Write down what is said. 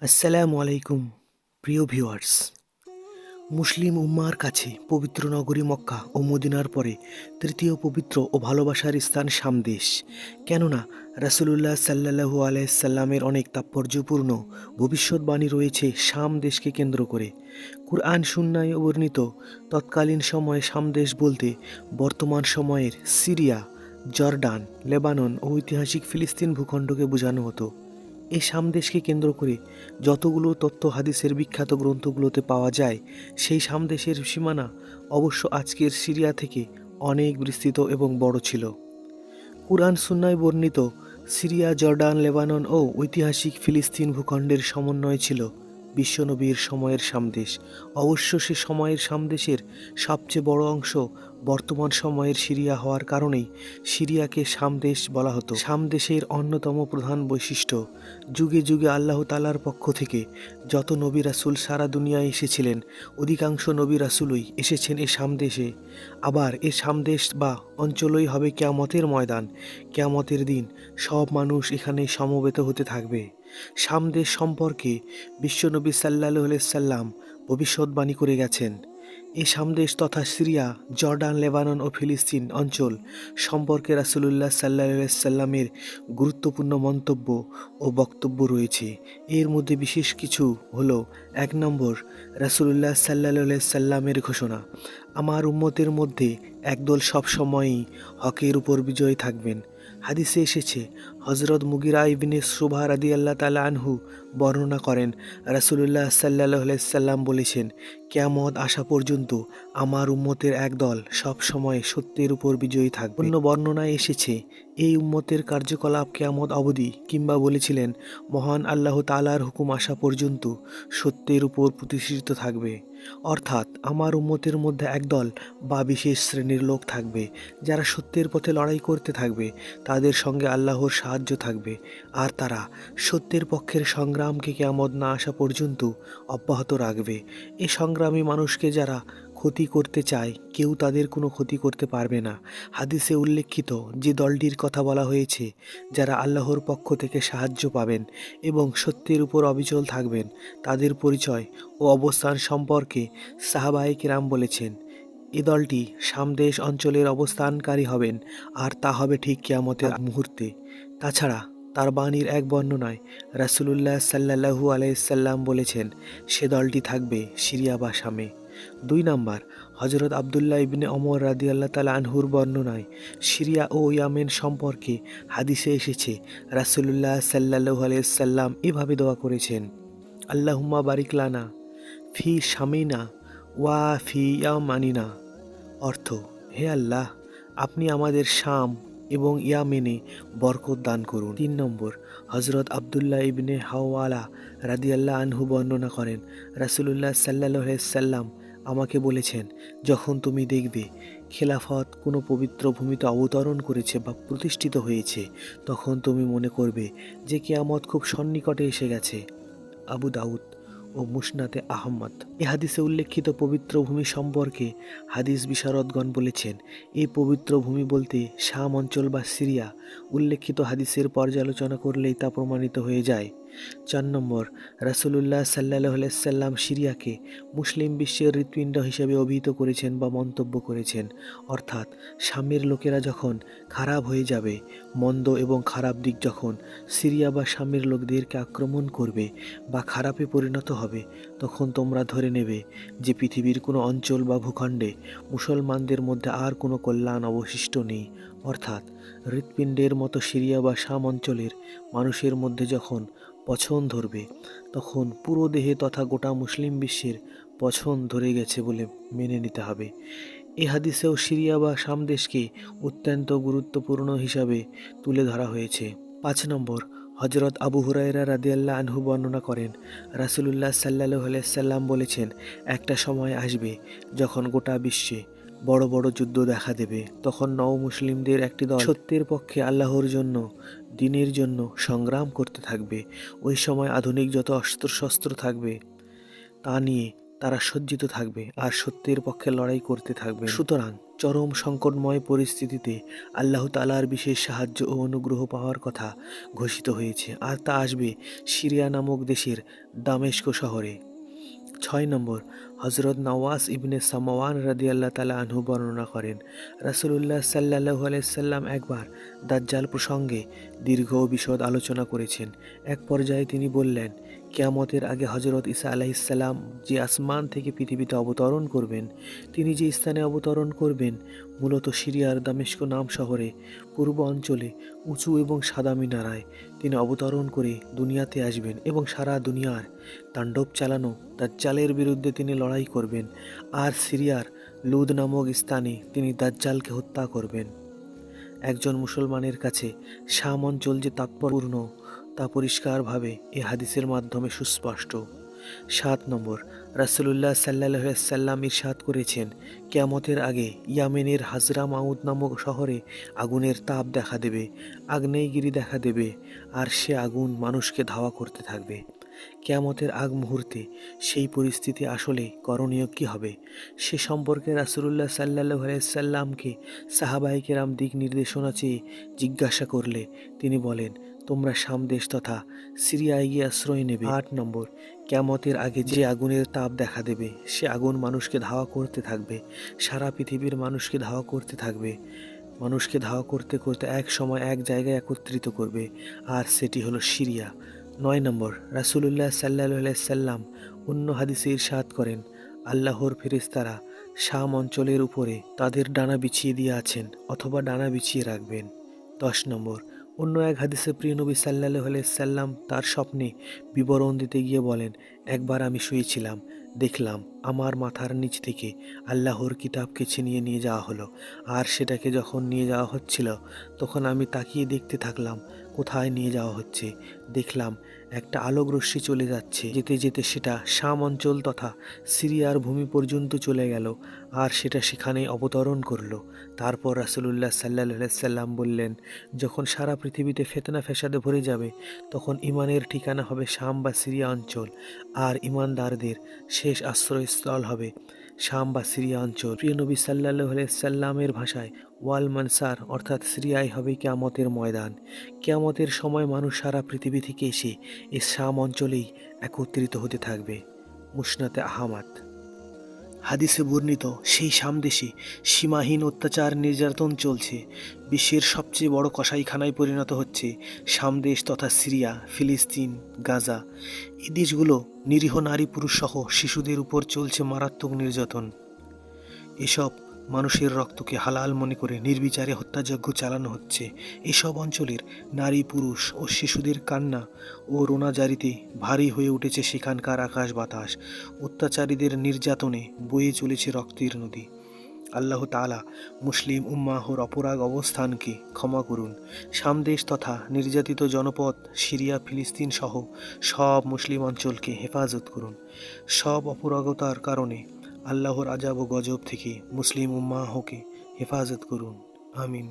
আসসালামু আলাইকুম প্রিয় ভিউয়ার্স। মুসলিম উম্মার কাছে পবিত্র নগরী মক্কা ও মদিনার পরে তৃতীয় পবিত্র ও ভালোবাসার স্থান শাম দেশ। কেননা রাসূলুল্লাহ সাল্লাল্লাহু আলাইহি সাল্লামের অনেক তাৎপর্যপূর্ণ ভবিষ্যৎবাণী রয়েছে শাম দেশকে কেন্দ্র করে। কুরআন সুন্নায় বর্ণিত তৎকালীন সময়ে শাম দেশ বলতে বর্তমান সময়ের সিরিয়া, জর্ডান, লেবানন ও ঐতিহাসিক ফিলিস্তিন ভূখণ্ডকে বোঝানো হতো। এই শাম দেশকে কেন্দ্র করে যতগুলো তথ্য হাদিসের বিখ্যাত গ্রন্থগুলোতে পাওয়া যায়, সেই শাম দেশের সীমানা অবশ্য আজকের সিরিয়া থেকে অনেক বিস্তৃত এবং বড় ছিল। কুরআন সুন্নায় বর্ণিত সিরিয়া, জর্ডান, লেবানন ও ঐতিহাসিক ফিলিস্তিন ভূখণ্ডের সমন্বয় ছিল বিশ্বনবীর সময়ের সামদেশ। অবশ্য সে সময়ের সামদেশের সবচেয়ে বড় অংশ বর্তমান সময়ের সিরিয়া হওয়ার কারণেই সিরিয়াকে সামদেশ বলা হতো। সামদেশের অন্যতম প্রধান বৈশিষ্ট্য, যুগে যুগে আল্লাহ তাআলার পক্ষ থেকে যত নবী রাসূল সারা দুনিয়ায় এসেছিলেন, অধিকাংশ নবী রাসূলই এসেছেন এ সামদেশে। আবার এ সামদেশ বা অঞ্চলই হবে কিয়ামতের ময়দান। কিয়ামতের দিন সব মানুষ এখানে সমবেত হতে থাকবে। সামদেশ সম্পর্কে বিশ্বনবী সাল্লাল্লাহু আলাইহি সাল্লাম ভবিষ্যৎবাণী করে গেছেন। এই সামদেশ তথা সিরিয়া, জর্ডান, লেবানন ও ফিলিস্তিন অঞ্চল সম্পর্কে রাসূলুল্লাহ সাল্লাল্লাহু আলাইহি সাল্লামের গুরুত্বপূর্ণ মন্তব্য ও বক্তব্য রয়েছে। এর মধ্যে বিশেষ কিছু হলো: ১ নম্বর, রাসূলুল্লাহ সাল্লাল্লাহু আলাইহি সাল্লামের ঘোষণা, আমার উম্মতের মধ্যে একদল সবসময়ই হকের উপর বিজয়ী থাকবেন। হাদিসে এসেছে, হযরত মুগিরা ইবনে শুবা রাদিয়াল্লাহু তাআলা আনহু বর্ণনা করেন, রাসূলুল্লাহ সাল্লাল্লাহু আলাইহি সাল্লাম বলেছেন, কিয়ামত আসা পর্যন্ত আমার উম্মতের একদল সব সময় সত্যের উপর বিজয়ী থাকবে। অন্য বর্ণনায় এসেছে, এই উম্মতের কার্যকলাপ কিয়ামত অবধি, কিংবা বলেছিলেন, মহান আল্লাহ তাআলার হুকুম আসা পর্যন্ত সত্যের উপর প্রতিষ্ঠিত থাকবে। অর্থাৎ আমার উম্মতের মধ্যে একদল বা বিশেষ শ্রেণীর লোক থাকবে যারা সত্যের পথে লড়াই করতে থাকবে, তাদের সঙ্গে আল্লাহর সাহায্য থাকবে, আর তারা সত্যের পক্ষের সংগ্রামকে কিয়ামত না আসা পর্যন্ত অব্যাহত রাখবে। এই সংগ্রামী মানুষকে যারা ক্ষতি করতে চায়, কেউ তাদের কোনো ক্ষতি করতে পারবে না। হাদিসে উল্লেখিত যে দলটির কথা বলা হয়েছে, যারা আল্লাহর পক্ষ থেকে সাহায্য পাবেন এবং সত্যের উপর অবিচল থাকবেন, তাদের পরিচয় ও অবস্থান সম্পর্কে সাহাবায়ে কিরাম বলেছেন, এ দলটি সামদেশ অঞ্চলের অবস্থানকারী হবেন, আর তা হবে ঠিক কিয়ামতের মুহূর্তে। তাছাড়া তার বাণীর এক বর্ণনায় রাসূলুল্লাহ সাল্লাল্লাহু আলাইহি সাল্লাম বলেছেন, সে দলটি থাকবে সিরিয়া বা শামে। ২ নাম্বার, হযরত আব্দুল্লাহ ইবনে ওমর রাদিয়াল্লাহু তাআলা আনহুর বর্ণনায় সিরিয়া ও ইয়ামেন সম্পর্কে হাদিসে এসেছে, রাসূলুল্লাহ সাল্লাল্লাহু আলাইহি সাল্লাম এভাবে দোয়া করেছেন, আল্লাহুম্মা বারিক লানা ফি শামিনা ওয়া ফি ইয়ামানিনা। অর্থ, হে আল্লাহ, আপনি আমাদের শাম এবং ইয়ামেনে বরকত দান করুন। ৩ নম্বর, হযরত আব্দুল্লাহ ইবনে হাওয়ালা রাদিয়াল্লাহু আনহু বর্ণনা করেন, রাসূলুল্লাহ সাল্লাল্লাহু আলাইহি সাল্লাম আমাকে বলেছেন, যখন তুমি দেখবে খেলাফত কোনো পবিত্র ভূমিতে অবতরণ করেছে বা প্রতিষ্ঠিত হয়েছে, তখন তুমি মনে করবে যে কিয়ামত খুব সন্নিকটে এসে গেছে। আবু দাউদ ও মুসনাদে আহমদ। এ হাদিসে উল্লেখিত পবিত্র ভূমি সম্পর্কে হাদিস বিশারদগণ বলেছেন, এই পবিত্র ভূমি বলতে শাম অঞ্চল বা সিরিয়া। উল্লেখিত হাদিসের পর্যালোচনা করলেই তা প্রমাণিত হয়ে যায়। ৪ নম্বর, রাসূলুল্লাহ সাল্লাল্লাহু আলাইহি সাল্লাম সিরিয়াকে মুসলিম বিশ্বের হৃৎপিণ্ড হিসেবে অভিহিত করেছেন বা মন্তব্য করেছেন। অর্থাৎ শামের লোকেরা যখন খারাপ হয়ে যাবে, মন্দ এবং খারাপ দিক যখন সিরিয়া বা শামের লোকদেরকে আক্রমণ করবে বা খারাপে পরিণত হবে, তখন তোমরা ধরে নেবে যে পৃথিবীর কোনো অঞ্চল বা ভূখণ্ডে মুসলমানদের মধ্যে আর কোনো কল্যাণ অবশিষ্ট নেই। অর্থাৎ হৃৎপিণ্ডের মতো সিরিয়া বা শাম অঞ্চলের মানুষের মধ্যে যখন পছন ধরবে, তখন পুরো দেহে তথা গোটা মুসলিম বিশ্বের পছন ধরে গেছে বলে মেনে নিতে হবে। এ হাদিসেও সিরিয়া বা শাম দেশকে অত্যন্ত গুরুত্বপূর্ণ হিসাবে তুলে ধরা হয়েছে। ৫ নম্বর, হযরত আবু হুরায়রা রাদিয়াল্লাহু আনহু বর্ণনা করেন, রাসূলুল্লাহ সাল্লাল্লাহু আলাইহি সাল্লাম বলেছেন, একটা সময় আসবে যখন গোটা বিশ্বে বড় বড় যুদ্ধ দেখা দেবে। তখন নও মুসলিমদের একটি দল সত্যের পক্ষে আল্লাহর জন্য, দ্বীনের জন্য সংগ্রাম করতে থাকবে। ওই সময় আধুনিক যত অস্ত্রশস্ত্র থাকবে তা নিয়ে তারা সজ্জিত থাকবে আর সত্যের পক্ষে লড়াই করতে থাকবে। সুতরাং চরম সংকটময় পরিস্থিতিতে আল্লাহ তাআলার বিশেষ সাহায্য ও অনুগ্রহ পাওয়ার কথা ঘোষিত হয়েছে, আর তা আসবে সিরিয়া নামক দেশের দামেস্ক শহরে। 6 নম্বর, হজরত নওয়াস ইবনে সামাওয়ান রাদিয়াল্লাহু তাআলা আনহু বর্ণনা করেন, রাসূলুল্লাহ সাল্লাল্লাহু আলাইহি সাল্লাম একবার দাজ্জাল প্রসঙ্গে দীর্ঘ ও বিশদ আলোচনা করেছেন। এক পর্যায়ে তিনি বললেন, কিয়ামতের আগে হজরত ঈসা আলাইহিস সালাম যে আসমান থেকে পৃথিবীতে অবতরণ করবেন, তিনি যে স্থানে অবতরণ করবেন মূলত সিরিয়ার দামেস্ক নাম শহরে পূর্ব অঞ্চলে উঁচু এবং সাদা মিনারায় তিনি অবতরণ করে দুনিয়াতে আসবেন এবং সারা দুনিয়ার তাণ্ডব চালানো দাজ্জালের বিরুদ্ধে তিনি লড়াই করবেন, আর সিরিয়ার লুদ নামক স্থানে তিনি দাজ্জালকে হত্যা করবেন। একজন মুসলমানের কাছে শাম অঞ্চল যে তাৎপর্যপূর্ণ তা পরিষ্কারভাবে এ হাদিসের মাধ্যমে সুস্পষ্ট। 7 নম্বর, রাসূলুল্লাহ সাল্লাল্লাহু আলাইহি সাল্লাম ইরশাদ করেছেন, কিয়ামতের আগে ইয়ামেনের হাজরা মাউদ নামক শহরে আগুনের তাপ দেখা দেবে, আগ্নেয়গিরি দেখা দেবে, আর সে আগুন মানুষকে ধাওয়া করতে থাকবে। কিয়ামতের আগ মুহূর্তে সেই পরিস্থিতি আসলে করণীয় কী হবে সে সম্পর্কে রাসূলুল্লাহ সাল্লাল্লাহু আলাইহি সাল্লামকে সাহাবায়ে কেরাম দিক নির্দেশনা চেয়ে জিজ্ঞাসা করলে তিনি বলেন, তোমরা শাম দেশ তথা সিরিয়ায় গিয়ে আশ্রয় নেবে। 8 নম্বর, কিয়ামতের আগে যে আগুনের তাপ দেখা দেবে সে আগুন মানুষকে ধাওয়া করতে থাকবে, সারা পৃথিবীর মানুষকে ধাওয়া করতে থাকবে, মানুষকে ধাওয়া করতে করতে এক সময় এক জায়গায় একত্রিত করবে, আর সেটি হলো সিরিয়া। 9 নম্বর, রাসূলুল্লাহ সাল্লাল্লাহু আলাইহি সাল্লাম অন্য হাদিসে ইরশাদ করেন, আল্লাহর ফেরেশতারা শাম অঞ্চলের উপরে তাদের ডানা বিছিয়ে দিয়ে আছেন অথবা ডানা বিছিয়ে রাখবেন। 10 নম্বর, অন্য এক হাদিসে প্রিয় নবী সাল্লাল্লাহু আলাইহি সাল্লাম তার স্বপ্নে বিবরণ দিতে গিয়ে বলেন, একবার আমি শুয়েছিলাম, দেখলাম আমার মাথার নিচ থেকে আল্লাহর কিতাবকে ছিনিয়ে নিয়ে যাওয়া হলো, আর সেটাকে যখন নিয়ে যাওয়া হচ্ছিল তখন আমি তাকিয়ে দেখতে থাকলাম কোথায় নিয়ে যাওয়া হচ্ছে। দেখলাম একটা আলোক রশ্মি চলে যাচ্ছে, যেতে যেতে সেটা শাম অঞ্চল তথা সিরিয়ার ভূমি পর্যন্ত চলে গেল, আর সেটা সেখানেই অবতরণ করলো। তারপর রাসূলুল্লাহ সাল্লাল্লাহু আলাইহি সাল্লাম বললেন, যখন সারা পৃথিবীতে ফিতনা ফ্যাসাদে ভরে যাবে তখন ঈমানের ঠিকানা হবে শাম বা সিরিয়া অঞ্চল, আর ঈমানদারদের শেষ আশ্রয়স্থল হবে শাম বা সিরিয়া অঞ্চল। প্রিয় নবী সাল্লাল্লাহু আলাইহি সাল্লামের ভাষায় ওয়াল মানসার অর্থাৎ সিরিয়াই হবে কিয়ামতের ময়দান। কিয়ামতের সময় মানুষ সারা পৃথিবী থেকে এসে এই শাম অঞ্চলেই একত্রিত হতে থাকবে। মুসনাদে আহমদ। হাদিসে বর্ণিত সেই শাম দেশে সীমাহীন অত্যাচার নির্যাতন চলছে। বিশ্বের সবচেয়ে বড় কসাইখানায় পরিণত হচ্ছে শাম দেশ তথা সিরিয়া, ফিলিস্তিন, গাজা। এই দেশগুলো নিরীহ নারী পুরুষ সহ শিশুদের উপর চলছে মারাত্মক নির্যাতন। এসব মানুষের রক্তকে হালাল মনে করে নির্বিচারে হত্যাযজ্ঞ চালানো হচ্ছে। এসব অঞ্চলের নারী পুরুষ ও শিশুদের কান্না ও রোনাজারিতে ভারী হয়ে উঠেছে সেখানকার আকাশ বাতাস। অত্যাচারীদের নির্যাতনে বয়ে চলেছে রক্তের নদী। আল্লাহ তাআলা মুসলিম উম্মাহর অপরাগ অবস্থানকে ক্ষমা করুন। শাম দেশ তথা নির্যাতিত জনপদ সিরিয়া, ফিলিস্তিন সহ সব মুসলিম অঞ্চলকে হেফাজত করুন। সব অপরাগতার কারণে আল্লাহর আযাব ও গজব থেকে মুসলিম উম্মাহকে হেফাজত করুন। আমিন।